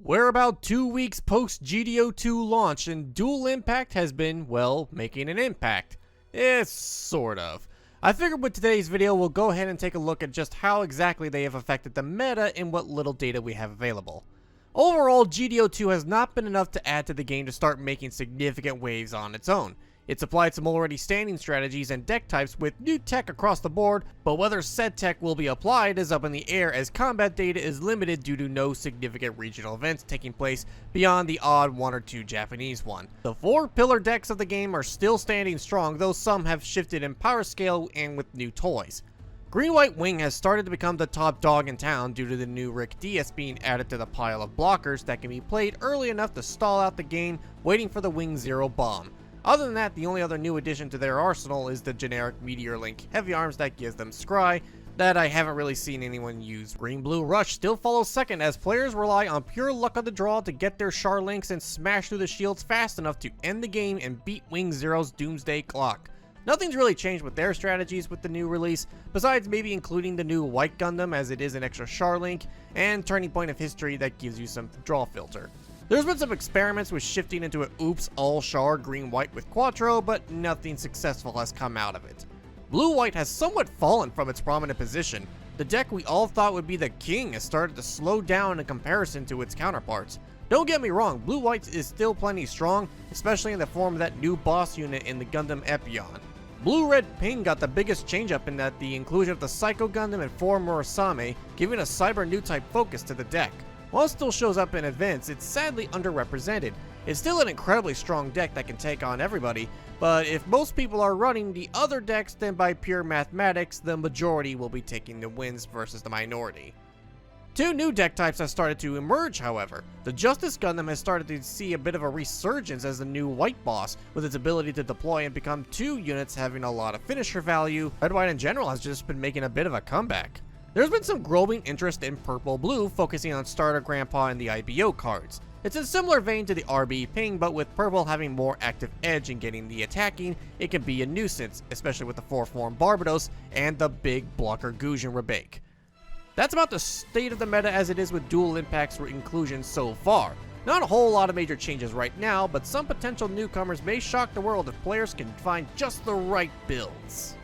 We're about 2 weeks post GD02 launch, and Dual Impact has been, well, making an impact. It's sort of. I figured with today's video we'll go ahead and take a look at just how exactly they have affected the meta and what little data we have available. Overall, GD02 has not been enough to add to the game to start making significant waves on its own. It's applied some already standing strategies and deck types with new tech across the board, but whether said tech will be applied is up in the air as combat data is limited due to no significant regional events taking place beyond the odd one or two Japanese one. The 4 pillar decks of the game are still standing strong, though some have shifted in power scale and with new toys. Green-White Wing has started to become the top dog in town due to the new Rick DS being added to the pile of blockers that can be played early enough to stall out the game, waiting for the Wing Zero bomb. Other than that, the only other new addition to their arsenal is the generic Meteor Link heavy arms that gives them scry that I haven't really seen anyone use. Green Blue Rush still follows second as players rely on pure luck of the draw to get their Char Links and smash through the shields fast enough to end the game and beat Wing Zero's doomsday clock. Nothing's really changed with their strategies with the new release, besides maybe including the new White Gundam as it is an extra Char Link, and Turning Point of History that gives you some draw filter. There's been some experiments with shifting into an oops all Char green-white with Quattro, but nothing successful has come out of it. Blue-white has somewhat fallen from its prominent position. The deck we all thought would be the king has started to slow down in comparison to its counterparts. Don't get me wrong, Blue-white is still plenty strong, especially in the form of that new boss unit in the Gundam Epion. Blue-Red-Pink got the biggest change up in that the inclusion of the Psycho Gundam and 4 Murasame, giving a cyber new type focus to the deck. While it still shows up in events, it's sadly underrepresented. It's still an incredibly strong deck that can take on everybody, but if most people are running the other decks, then by pure mathematics, the majority will be taking the wins versus the minority. 2 new deck types have started to emerge, however. The Justice Gundam has started to see a bit of a resurgence as the new white boss, with its ability to deploy and become 2 units having a lot of finisher value. Red White in general has just been making a bit of a comeback. There's been some growing interest in Purple Blue, focusing on Starter Grandpa and the IBO cards. It's in a similar vein to the RB Ping, but with Purple having more active edge in getting the attacking, it can be a nuisance, especially with the 4-form Barbados and the big blocker Gujin Rebake. That's about the state of the meta as it is with Dual Impact's inclusion so far. Not a whole lot of major changes right now, but some potential newcomers may shock the world if players can find just the right builds.